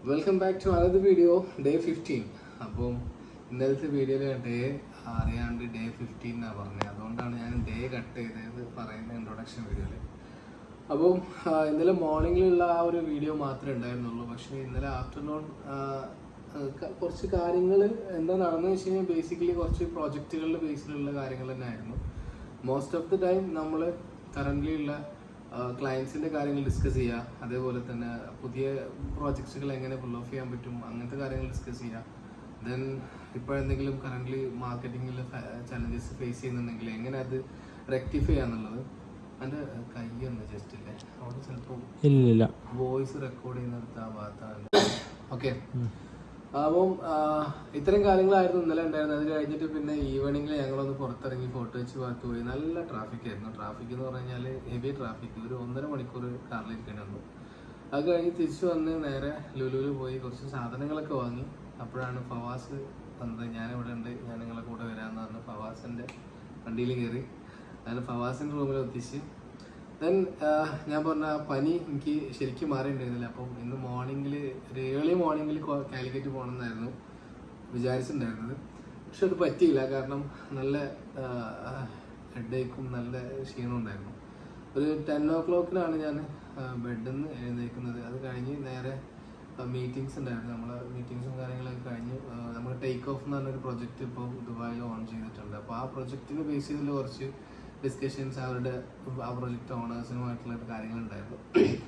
Welcome back to another video. Day 15. അപ്പം ഇന്നലത്തെ വീഡിയോയിൽ ഡേ അറിയാണ്ട് ഡേ 15 എന്നാണ് പറഞ്ഞത്. അതുകൊണ്ടാണ് ഞാൻ ഡേ കട്ട് ചെയ്തത് പറയുന്ന ഇൻട്രൊഡക്ഷൻ വീഡിയോയിൽ. അപ്പം ഇന്നലെ മോർണിംഗിലുള്ള ആ ഒരു വീഡിയോ മാത്രമേ ഉണ്ടായിരുന്നുള്ളൂ. പക്ഷേ ഇന്നലെ ആഫ്റ്റർനൂൺ കുറച്ച് കാര്യങ്ങൾ എന്താ നടന്നതെന്ന് വെച്ച് കഴിഞ്ഞാൽ ബേസിക്കലി കുറച്ച് പ്രോജക്റ്റുകളുടെ ബേസിലുള്ള കാര്യങ്ങൾ തന്നെ ആയിരുന്നു. മോസ്റ്റ് ഓഫ് ദി ടൈം നമ്മൾ കറൻ്റ്ലി ഉള്ള ക്ലയൻസിൻ്റെ കാര്യങ്ങൾ ഡിസ്കസ് ചെയ്യുക, അതേപോലെ തന്നെ പുതിയ പ്രോജക്ട്സുകൾ എങ്ങനെ ഫുൾ ഓഫ് ചെയ്യാൻ പറ്റും അങ്ങനത്തെ കാര്യങ്ങൾ ഡിസ്കസ് ചെയ്യുക. ദെൻ ഇപ്പോൾ എന്തെങ്കിലും കറൻ്റ്ലി മാർക്കറ്റിങ്ങിൽ ചലഞ്ചസ് ഫേസ് ചെയ്യുന്നുണ്ടെങ്കിൽ എങ്ങനെ അത് റെക്ടിഫൈ ചെയ്യാന്നുള്ളത്. എൻ്റെ കൈയൊന്ന് ജസ്റ്റ് ഇല്ലേ അവിടെ ചിലപ്പോൾ ഇല്ല വോയിസ് റെക്കോർഡ് ചെയ്യുന്നിടത്ത് ആ ഭാഗത്താണ്. ഓക്കെ, അപ്പം ഇത്തരം കാര്യങ്ങളായിരുന്നു ഇന്നലെ ഉണ്ടായിരുന്നത്. അത് കഴിഞ്ഞിട്ട് പിന്നെ ഈവനിങ്ങിൽ ഞങ്ങളൊന്ന് പുറത്തിറങ്ങി ഫോട്ടോ വെച്ച് ഭാഗത്ത് പോയി. നല്ല ട്രാഫിക് ആയിരുന്നു. ട്രാഫിക് എന്ന് പറഞ്ഞു കഴിഞ്ഞാൽ ഹെവി ട്രാഫിക്. ഒരു 1.5 മണിക്കൂർ കാറിലിരിക്കേണ്ടി വന്നു. അത് കഴിഞ്ഞ് തിരിച്ചു വന്ന് നേരെ ലുലുവിൽ പോയി കുറച്ച് സാധനങ്ങളൊക്കെ വാങ്ങി. അപ്പോഴാണ് ഫവാസ് വന്നത്. ഞാനിവിടെ ഉണ്ട്, ഞാൻ നിങ്ങളെ കൂടെ വരാമെന്ന് പറഞ്ഞ് ഫവാസിൻ്റെ വണ്ടിയിൽ കയറി. അങ്ങനെ ഫവാസിൻ്റെ റൂമിൽ എത്തിച്ച് ദെൻ ഞാൻ പറഞ്ഞ പനി എനിക്ക് ശരിക്കും മാറിയിട്ടുണ്ടായിരുന്നില്ല. അപ്പം ഇന്ന് മോർണിംഗിൽ ഒരു ഏർലി മോർണിംഗിൽ കാലിക്കറ്റ് പോകണമെന്നായിരുന്നു വിചാരിച്ചിട്ടുണ്ടായിരുന്നത്. പക്ഷെ അത് പറ്റിയില്ല. കാരണം നല്ല ഹെഡേക്കും നല്ല ക്ഷീണം ഉണ്ടായിരുന്നു. ഒരു 10 o'clock ഞാൻ ബെഡിൽ നിന്ന് എഴുന്നേൽക്കുന്നത്. അത് കഴിഞ്ഞ് നേരെ മീറ്റിങ്സ് ഉണ്ടായിരുന്നു. നമ്മളെ മീറ്റിങ്സും കാര്യങ്ങളൊക്കെ കഴിഞ്ഞ് നമ്മൾ ടേക്ക് ഓഫ് എന്ന് പറഞ്ഞൊരു പ്രൊജക്റ്റ് ഇപ്പോൾ ദുബായിൽ ഓൺ ചെയ്തിട്ടുണ്ട്. അപ്പോൾ ആ പ്രൊജക്റ്റിന് ബേസ് ചെയ്തിൽ കുറച്ച് ഡിസ്കഷൻസ് അവരുടെ ആ പ്രൊജക്റ്റ് ഓണേഴ്സിനുമായിട്ടുള്ള കാര്യങ്ങളുണ്ടായിരുന്നു.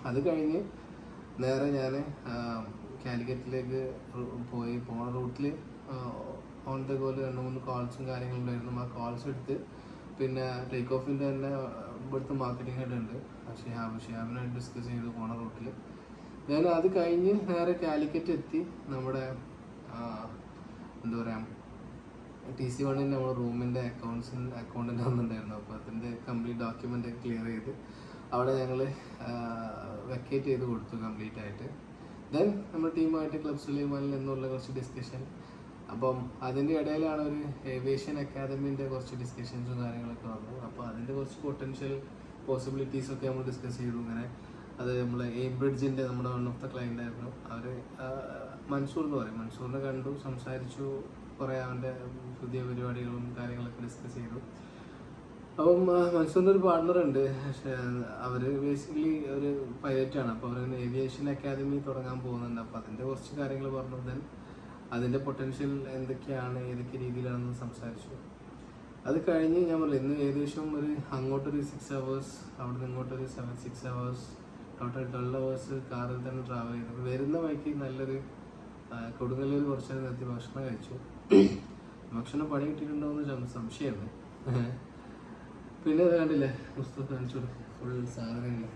അത് കഴിഞ്ഞ് നേരെ ഞാൻ കാലിക്കറ്റിലേക്ക് പോണ റൂട്ടിൽ ഓൺ ദ ഗോയിൽ 2-3 കോൾസും കാര്യങ്ങളുണ്ടായിരുന്നു. ആ കോൾസ് എടുത്ത് പിന്നെ ടേക്ക് ഓഫിൻ്റെ തന്നെ ഇവിടുത്തെ മാർക്കറ്റിംഗ് ഹെഡ് ഉണ്ട് ഷിഹാബിനായിട്ട് ഡിസ്കസ് ചെയ്ത് പോണ റൂട്ടിൽ ഞാൻ അത് കഴിഞ്ഞ് നേരെ കാലിക്കറ്റ് എത്തി. നമ്മുടെ എന്താ പറയുക TC1 നമ്മുടെ റൂമിൻ്റെ അക്കൗണ്ടിൻ്റെ വന്നിട്ടുണ്ടായിരുന്നു. അപ്പോൾ അതിൻ്റെ കംപ്ലീറ്റ് ഡോക്യുമെൻ്റ് ക്ലിയർ ചെയ്ത് അവിടെ ഞങ്ങൾ വെക്കേറ്റ് ചെയ്ത് കൊടുത്തു കംപ്ലീറ്റ് ആയിട്ട്. ദെൻ നമ്മുടെ ടീമായിട്ട് ക്ലബ് സുലൈമാനിൽ നിന്നുള്ള കുറച്ച് ഡിസ്കഷൻ. അപ്പം അതിൻ്റെ ഇടയിലാണ് ഒരു ഏവിയേഷൻ അക്കാദമീൻ്റെ കുറച്ച് ഡിസ്കഷൻസും കാര്യങ്ങളൊക്കെ വന്നു. അപ്പോൾ അതിൻ്റെ കുറച്ച് പൊട്ടൻഷ്യൽ പോസിബിലിറ്റീസൊക്കെ നമ്മൾ ഡിസ്കസ് ചെയ്തു. ഇങ്ങനെ അത് നമ്മൾ എയിംബ്രിഡ്ജിൻ്റെ നമ്മുടെ വൺ ഓഫ് ദ ക്ലയൻ്റ് ആയിരുന്നു. അവർ മൻസൂർ എന്ന് പറയും. മൻസൂറിനെ കണ്ടു, സംസാരിച്ചു, കുറേ അവൻ്റെ പുതിയ പരിപാടികളും കാര്യങ്ങളൊക്കെ ഡിസ്കസ് ചെയ്തു. അപ്പം മൻസൂറിൻ്റെ ഒരു പാർട്ണറുണ്ട്. പക്ഷേ അവർ ബേസിക്കലി ഒരു പൈലറ്റാണ്. അപ്പോൾ അവർ ഏവിയേഷൻ അക്കാദമി തുടങ്ങാൻ പോകുന്നുണ്ട്. അപ്പോൾ അതിൻ്റെ കുറച്ച് കാര്യങ്ങൾ പറഞ്ഞു. ദെൻ അതിൻ്റെ പൊട്ടൻഷ്യൽ എന്തൊക്കെയാണ്, ഏതൊക്കെ രീതിയിലാണെന്ന് സംസാരിച്ചു. അത് കഴിഞ്ഞ് ഞാൻ പറഞ്ഞു ഇന്ന് ഏകദേശം അങ്ങോട്ടൊരു 6 hours, അവിടെ നിന്ന് ഇങ്ങോട്ടൊരു 6 hours, ടോട്ടൽ 12 hours കാറിൽ തന്നെ ട്രാവൽ ചെയ്തു. വരുന്ന വഴിക്ക് നല്ലൊരു കൊടുങ്ങല്ലൂർ കുറച്ച് നേരം നിർത്തി ഭക്ഷണം കഴിച്ചു. ഭക്ഷണം പണി കിട്ടിയിട്ടുണ്ടോ എന്ന് സംശയമാണ്. പിന്നെ അത് കണ്ടില്ലേ, പുസ്തകം കാണിച്ചു കൊടുക്കും, ഫുൾ സാധനങ്ങൾ.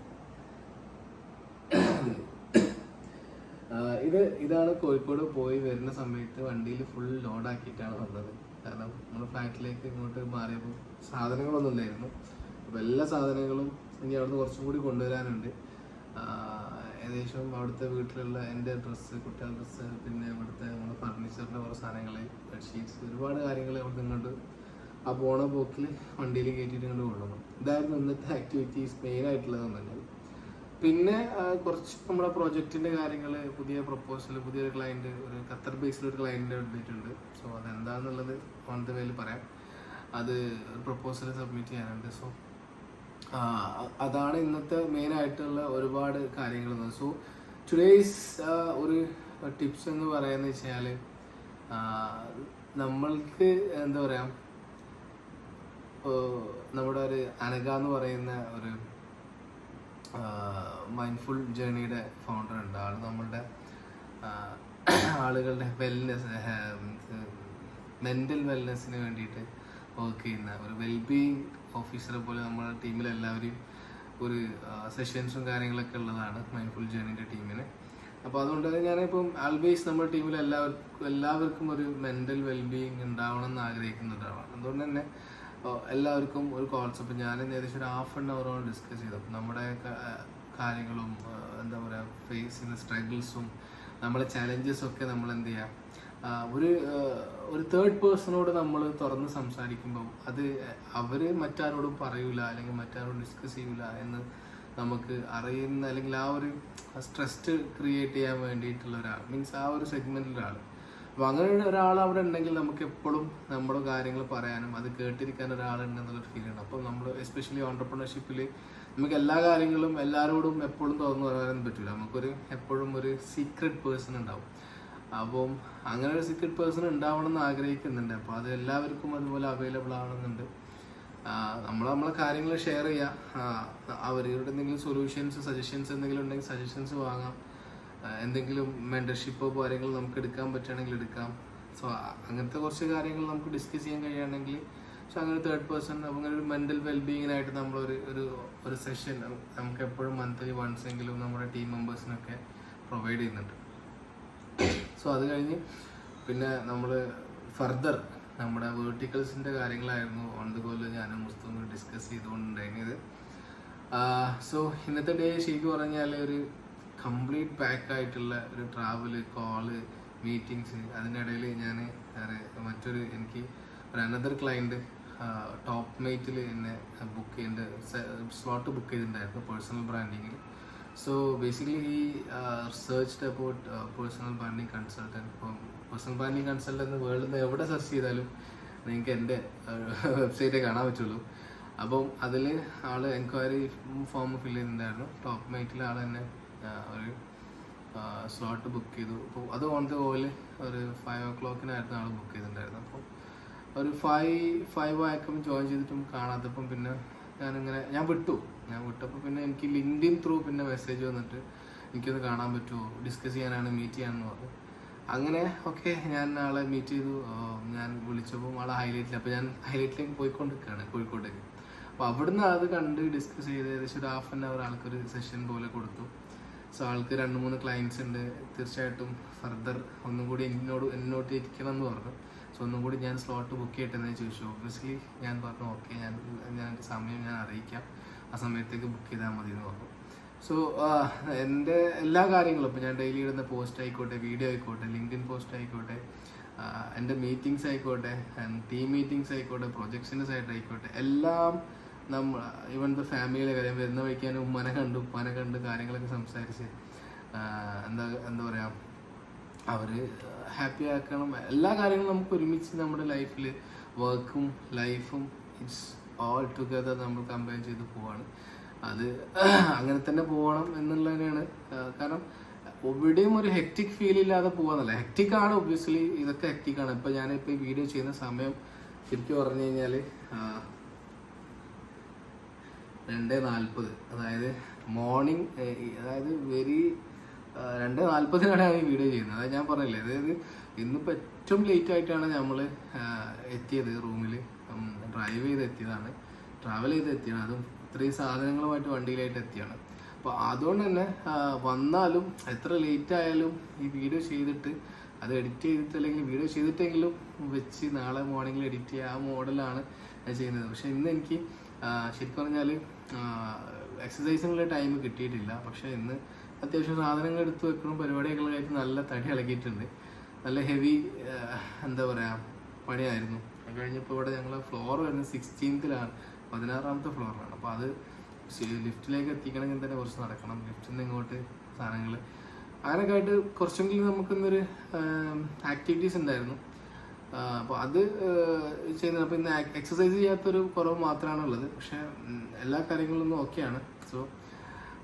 ഇതാണ് കോഴിക്കോട് പോയി വരുന്ന സമയത്ത് വണ്ടിയിൽ ഫുൾ ലോഡാക്കിയിട്ടാണ് വന്നത്. കാരണം നമ്മൾ ഫ്ലാറ്റിലേക്ക് ഇങ്ങോട്ട് മാറിയപ്പോൾ സാധനങ്ങളൊന്നും ഇല്ലായിരുന്നു. അപ്പോൾ എല്ലാ സാധനങ്ങളും ഇനി അവിടുന്ന് കുറച്ചും കൂടി കൊണ്ടുവരാനുണ്ട്. ഏകദേശം അവിടുത്തെ വീട്ടിലുള്ള എൻ്റെ ഡ്രസ്സ്, കുട്ടികളുടെ ഡ്രസ്സ്, പിന്നെ ഇവിടുത്തെ നമ്മുടെ ഫർണിച്ചറിൻ്റെ കുറേ സാധനങ്ങൾ, ബെഡ്ഷീറ്റ്സ്, ഒരുപാട് കാര്യങ്ങൾ അവിടെ ഇങ്ങോട്ട് ആ പോണ പോക്കിൽ വണ്ടിയിൽ കയറ്റിയിട്ട് ഇങ്ങോട്ട് കൊണ്ടുവന്നു. ഇതായിരുന്നു ഇന്നത്തെ ആക്ടിവിറ്റീസ് മെയിനായിട്ടുള്ളതെന്ന് പറഞ്ഞാൽ. പിന്നെ കുറച്ച് നമ്മുടെ പ്രോജക്റ്റിൻ്റെ കാര്യങ്ങൾ, പുതിയ പ്രപ്പോസൽ, പുതിയൊരു ക്ലയൻറ്റ്, ഒരു ഖത്തർ ബേസിലൊരു ക്ലയൻറ്റ് എടുത്തിട്ടുണ്ട്. സോ അതെന്താണെന്നുള്ളത് ഓൺ ദ വേയിൽ പറയാം. അത് ഒരു പ്രപ്പോസൽ സബ്മിറ്റ് ചെയ്യാനുണ്ട്. സോ അതാണ് ഇന്നത്തെ മെയിനായിട്ടുള്ള ഒരുപാട് കാര്യങ്ങൾ. സോ ടുഡേയ്സ് ഒരു ടിപ്സ് എന്ന് പറയുന്നത് വെച്ചാൽ നമ്മൾക്ക് എന്താ പറയുക, നമ്മുടെ ഒരു അനഘ എന്ന് പറയുന്ന ഒരു മൈൻഡ്ഫുൾ ജേണിയുടെ ഫൗണ്ടർ ഉണ്ട്. ആൾ നമ്മളുടെ ആളുകളുടെ മെൻ്റൽ വെൽനെസ്സിന് വേണ്ടിയിട്ട് വർക്ക് ചെയ്യുന്ന ഒരു വെൽബീയിങ് ഓഫീസറെ പോലെ നമ്മുടെ ടീമിലെല്ലാവരും ഒരു സെഷൻസും കാര്യങ്ങളൊക്കെ ഉള്ളതാണ് മൈൻഡ്ഫുൾ ജേണിൻ്റെ ടീമിന്. അപ്പോൾ അതുകൊണ്ട് തന്നെ ഞാനിപ്പം ആൾവേസ് നമ്മുടെ ടീമിൽ എല്ലാവർക്കും ഒരു മെൻ്റൽ വെൽബീയിങ് ഉണ്ടാവണം എന്ന് ആഗ്രഹിക്കുന്ന ഒരാളാണ്. അതുകൊണ്ട് തന്നെ എല്ലാവർക്കും ഒരു കോൺസെപ്റ്റ് ഞാൻ ഏകദേശം ഒരു 1/2 hour ഡിസ്കസ് ചെയ്തു. നമ്മുടെ കാര്യങ്ങളും എന്താ പറയുക, ഫേസ് ചെയ്യുന്ന സ്ട്രഗിൾസും നമ്മളെ ചാലഞ്ചസും ഒക്കെ നമ്മൾ എന്ത് ചെയ്യുക, ഒരു തേർഡ് പേഴ്സണോട് നമ്മൾ തുറന്ന് സംസാരിക്കുമ്പം അത് അവർ മറ്റാരോടും പറയൂല, അല്ലെങ്കിൽ മറ്റാരോടും ഡിസ്കസ് ചെയ്യൂല എന്ന് നമുക്ക് അറിയുന്ന അല്ലെങ്കിൽ ആ ഒരു സ്ട്രെസ് ക്രിയേറ്റ് ചെയ്യാൻ വേണ്ടിയിട്ടുള്ള ഒരാൾ, മീൻസ് ആ ഒരു സെഗ്മെന്റിലൊരാൾ. അപ്പോൾ അങ്ങനെ ഒരാൾ അവിടെ ഉണ്ടെങ്കിൽ നമുക്ക് എപ്പോഴും നമ്മുടെ കാര്യങ്ങൾ പറയാനും അത് കേട്ടിരിക്കാൻ ഒരാളുണ്ടെന്നുള്ളൊരു ഫീൽ ഉണ്ട്. അപ്പോൾ നമ്മൾ എസ്പെഷ്യലി ഓൺടർപ്രണർഷിപ്പിൽ നമുക്ക് എല്ലാ കാര്യങ്ങളും എല്ലാവരോടും എപ്പോഴും തുറന്നു പറയാനും പറ്റില്ല. നമുക്കൊരു എപ്പോഴും ഒരു സീക്രട്ട് പേഴ്സൺ ഉണ്ടാവും. അപ്പം അങ്ങനെ ഒരു സീക്രട്ട് പേഴ്സൺ ഉണ്ടാവണം എന്ന് ആഗ്രഹിക്കുന്നുണ്ട്. അപ്പോൾ അത് എല്ലാവർക്കും അതുപോലെ അവൈലബിൾ ആവണമെന്നുണ്ട്. നമ്മളെ കാര്യങ്ങൾ ഷെയർ ചെയ്യുക, അവരുടെ എന്തെങ്കിലും സൊല്യൂഷൻസ് സജഷൻസ് എന്തെങ്കിലും ഉണ്ടെങ്കിൽ സജഷൻസ് വാങ്ങാം. എന്തെങ്കിലും മെൻറ്റർഷിപ്പോ കാര്യങ്ങൾ നമുക്ക് എടുക്കാൻ പറ്റുകയാണെങ്കിൽ എടുക്കാം. സോ അങ്ങനത്തെ കുറച്ച് കാര്യങ്ങൾ നമുക്ക് ഡിസ്കസ് ചെയ്യാൻ കഴിയുകയാണെങ്കിൽ, പക്ഷെ അങ്ങനെ തേർഡ് പേഴ്സൺ അങ്ങനെ ഒരു മെൻ്റൽ വെൽബീയിങ്ങിനായിട്ട് നമ്മളൊരു സെഷൻ നമുക്ക് എപ്പോഴും മന്ത്ലി വൺസ് എങ്കിലും നമ്മുടെ ടീം മെമ്പേഴ്സിനൊക്കെ പ്രൊവൈഡ് ചെയ്യുന്നുണ്ട്. സോ അത് കഴിഞ്ഞ് പിന്നെ നമ്മൾ ഫർദർ നമ്മുടെ വേർട്ടിക്കൽസിൻ്റെ കാര്യങ്ങളായിരുന്നു ഓൺ ദ ഗോയിൽ ഞാനും മുസ്തഫയും ഡിസ്കസ് ചെയ്തുകൊണ്ടുണ്ടായിരുന്നത്. സോ ഇന്നത്തെ ഡേ ശരിക്കും പറഞ്ഞാൽ ഒരു കംപ്ലീറ്റ് പാക്ക് ആയിട്ടുള്ള ഒരു ട്രാവല്, കോള്, മീറ്റിങ്സ്. അതിനിടയിൽ ഞാൻ എനിക്ക് ഒരു അനദർ ക്ലയൻറ്റ് ടോപ്പ് മേറ്റിൽ എന്നെ ബുക്ക് ചെയ്യേണ്ട സ്ലോട്ട് ബുക്ക് ചെയ്തിട്ടുണ്ടായിരുന്നു പേഴ്സണൽ ബ്രാൻഡിങ്ങിൽ. സോ ബേസിക്കലി ഈ researched about personal branding consultant. ഇപ്പം പേഴ്സണൽ ബ്രാൻഡിങ് കൺസൾട്ടൻറ്റ് വേൾഡിൽ നിന്ന് എവിടെ സെർച്ച് ചെയ്താലും നിങ്ങൾക്ക് എൻ്റെ വെബ്സൈറ്റേ കാണാൻ പറ്റുള്ളൂ. അപ്പം അതിൽ ആൾ എൻക്വയറി ഫോം ഫില്ല് ചെയ്തിട്ടുണ്ടായിരുന്നു. ടോപ്പ് മേറ്റിൽ ആൾ തന്നെ ഒരു സ്ലോട്ട് ബുക്ക് ചെയ്തു. അപ്പോൾ അത് ഓൺ ദ ഗോയിൽ ഒരു 5 o'clock ആൾ ബുക്ക് ചെയ്തിട്ടുണ്ടായിരുന്നു. അപ്പോൾ ഒരു 5 ആയപ്പം ജോയിൻ ചെയ്തിട്ടും കാണാത്തപ്പം പിന്നെ ഞാൻ വിട്ടപ്പോൾ പിന്നെ എനിക്ക് ലിങ്ക്ഡിൻ ത്രൂ പിന്നെ മെസ്സേജ് വന്നിട്ട് എനിക്കൊന്ന് കാണാൻ പറ്റുമോ, ഡിസ്കസ് ചെയ്യാനാണ്, മീറ്റ് ചെയ്യാനെന്ന് പറഞ്ഞു. അങ്ങനെ ഓക്കെ, ഞാൻ ആളെ മീറ്റ് ചെയ്തു. ഞാൻ വിളിച്ചപ്പോൾ ആളെ ഹൈലൈറ്റിൽ, അപ്പോൾ ഞാൻ ഹൈലൈറ്റിലേക്ക് പോയിക്കൊണ്ടിരിക്കുകയാണ് കോഴിക്കോട്ടേക്ക്. അപ്പോൾ അവിടുന്ന് അത് കണ്ട് ഡിസ്കസ് ചെയ്ത് ഏകദേശം ഒരു 1/2 hour ആൾക്കൊരു സെഷൻ പോലെ കൊടുത്തു. സോ ആൾക്ക് 2-3 ക്ലയൻറ്റ്സ് ഉണ്ട്. തീർച്ചയായിട്ടും ഫർദർ ഒന്നും കൂടി എന്നോട്ട് ഇരിക്കണം എന്ന് പറഞ്ഞു. സോ ഒന്നും കൂടി ഞാൻ സ്ലോട്ട് ബുക്ക് ചെയ്യട്ടെന്ന് ചോദിച്ചു. ഒബ്വിയസ്ലി ഞാൻ പറഞ്ഞു ഓക്കെ, ഞാൻ സമയം ഞാൻ അറിയിക്കാം, ആ സമയത്തേക്ക് ബുക്ക് ചെയ്താൽ മതി എന്ന് പറഞ്ഞു. സോ എൻ്റെ എല്ലാ കാര്യങ്ങളും ഇപ്പോൾ ഞാൻ ഡെയിലി ഇടുന്ന പോസ്റ്റ് ആയിക്കോട്ടെ, വീഡിയോ ആയിക്കോട്ടെ, ലിങ്ക്ഡിൻ പോസ്റ്റ് ആയിക്കോട്ടെ, എൻ്റെ മീറ്റിങ്സ് ആയിക്കോട്ടെ, ടീം മീറ്റിങ്സ് ആയിക്കോട്ടെ, പ്രൊജക്ഷൻ്റെ സൈഡ് ആയിക്കോട്ടെ, എല്ലാം ഈവൻ ദ ഫാമിലിയിലെ കാര്യം വരുന്ന വയ്ക്കാൻ ഉമ്മനെ കണ്ട് കാര്യങ്ങളൊക്കെ സംസാരിച്ച് എന്താ പറയുക, അവർ ഹാപ്പി ആക്കണം. എല്ലാ കാര്യങ്ങളും നമുക്ക് ഒരുമിച്ച് നമ്മുടെ ലൈഫിൽ വർക്കും ലൈഫും ഇറ്റ്സ് ഓൾ ടുഗദർ നമ്മൾ കമ്പയർ ചെയ്ത് പോവാണ്. അത് അങ്ങനെ തന്നെ പോകണം എന്നുള്ളതിനാണ്. കാരണം എവിടെയും ഒരു ഹെക്റ്റിക് ഫീൽ ഇല്ലാതെ പോകാന്നല്ല. ഹെക്റ്റിക്കാണ്, ഒബ്വിയസ്ലി ഇതൊക്കെ ഹെക്റ്റിക്കാണ്. ഇപ്പോൾ ഞാനിപ്പോൾ ഈ വീഡിയോ ചെയ്യുന്ന സമയം ശരിക്കും പറഞ്ഞു കഴിഞ്ഞാൽ 2:40, അതായത് മോർണിംഗ്, അതായത് 2:40 ഈ വീഡിയോ ചെയ്യുന്നത്. അതായത് ഞാൻ പറഞ്ഞില്ലേ, അതായത് ഇന്നിപ്പോൾ ഏറ്റവും ലേറ്റ് ആയിട്ടാണ് നമ്മൾ എത്തിയത്. റൂമിൽ ഡ്രൈവ് ചെയ്ത് എത്തിയതാണ്, ട്രാവൽ ചെയ്ത് എത്തിയാണ്. അതും ഇത്രയും സാധനങ്ങളുമായിട്ട് വണ്ടിയിലായിട്ട് എത്തിയാണ്. അപ്പോൾ അതുകൊണ്ട് തന്നെ വന്നാലും എത്ര ലേറ്റ് ആയാലും ഈ വീഡിയോ ചെയ്തിട്ട് അത് എഡിറ്റ് ചെയ്തിട്ട് അല്ലെങ്കിൽ വീഡിയോ ചെയ്തിട്ടെങ്കിലും വെച്ച് നാളെ മോർണിംഗിൽ എഡിറ്റ് ചെയ്യുക, ആ മോഡലാണ് ഞാൻ ചെയ്യുന്നത്. പക്ഷേ ഇന്ന് എനിക്ക് ശരിക്കും പറഞ്ഞാൽ എക്സസൈസിനുള്ള ടൈം കിട്ടിയിട്ടില്ല. പക്ഷേ ഇന്ന് അത്യാവശ്യം സാധനങ്ങൾ എടുത്ത് വെക്കണം, പരിപാടികളായിട്ട് നല്ല തടി ഇളകിയിട്ടുണ്ട്. നല്ല ഹെവി എന്താ പറയുക പണിയായിരുന്നു. അത് കഴിഞ്ഞപ്പോൾ ഇവിടെ ഞങ്ങൾ ഫ്ലോർ വരുന്നത് 16th 16th ഫ്ലോറിലാണ്. അപ്പോൾ അത് ലിഫ്റ്റിലേക്ക് എത്തിക്കണമെങ്കിൽ തന്നെ കുറച്ച് നടക്കണം. ലിഫ്റ്റിൽ നിന്ന് ഇങ്ങോട്ട് സാധനങ്ങൾ അങ്ങനെയൊക്കെ ആയിട്ട് കുറച്ചെങ്കിലും നമുക്കിന്നൊരു ആക്ടിവിറ്റീസ് ഉണ്ടായിരുന്നു. അപ്പോൾ അത് ചെയ്യുന്നത്. അപ്പോൾ ഇന്ന് എക്സസൈസ് ചെയ്യാത്തൊരു കുറവ് മാത്രമാണ് ഉള്ളത്. പക്ഷേ എല്ലാ കാര്യങ്ങളൊന്നും ഓക്കെയാണ്. So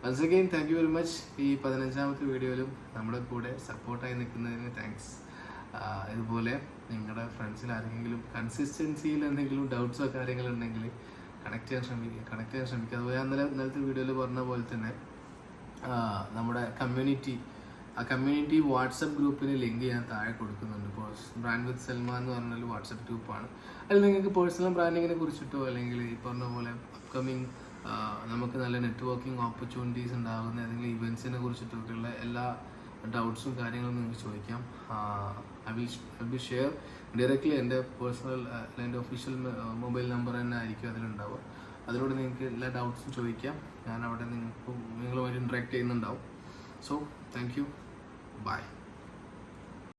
once again thank you very much. ഈ 15ാമത്തെ വീഡിയോയിലും നമ്മുടെ കൂടെ സപ്പോർട്ടായി നിൽക്കുന്നതിന് താങ്ക്സ്. ഇതുപോലെ നിങ്ങളുടെ ഫ്രണ്ട്സിൽ ആരെങ്കിലും കൺസിസ്റ്റൻസിയിൽ എന്തെങ്കിലും ഡൗട്ട്സോ കാര്യങ്ങളുണ്ടെങ്കിൽ കണക്ട് ചെയ്യാൻ ശ്രമിക്കുക. അതുപോലെ ഞാൻ ഇന്നലത്തെ വീഡിയോയിൽ പറഞ്ഞ പോലെ തന്നെ നമ്മുടെ കമ്മ്യൂണിറ്റി വാട്സപ്പ് ഗ്രൂപ്പിന് ലിങ്ക് ഞാൻ താഴെ കൊടുക്കുന്നുണ്ട്. ഇപ്പോൾ ബ്രാൻഡ് വിത്ത് സൽമ എന്ന് പറഞ്ഞൊരു വാട്സപ്പ് ഗ്രൂപ്പാണ്. അതിൽ നിങ്ങൾക്ക് പേഴ്സണൽ ബ്രാൻഡിങ്ങിനെ കുറിച്ചിട്ടോ അല്ലെങ്കിൽ ഈ പറഞ്ഞ പോലെ അപ്കമിങ് നമുക്ക് നല്ല നെറ്റ്വർക്കിംഗ് ഓപ്പർച്യൂണിറ്റീസ് ഉണ്ടാകുന്ന ഏതെങ്കിലും ഇവൻറ്റ്സിനെ കുറിച്ചിട്ടൊക്കെയുള്ള എല്ലാ ഡൗട്ട്സും കാര്യങ്ങളും നിങ്ങൾക്ക് ചോദിക്കാം. ഐ വിൽ ഷെയർ ഡയറക്റ്റ്ലി എൻ്റെ പേഴ്സണൽ എൻ്റെ ഒഫീഷ്യൽ മൊബൈൽ നമ്പർ തന്നെ ആയിരിക്കും അതിലുണ്ടാവുക. അതിലൂടെ നിങ്ങൾക്ക് എല്ലാ ഡൗട്ട്സും ചോദിക്കാം. ഞാൻ അവിടെ നിങ്ങളുമായിട്ട് ഇൻട്രാക്ട് ചെയ്യുന്നുണ്ടാവും. So thank you, by.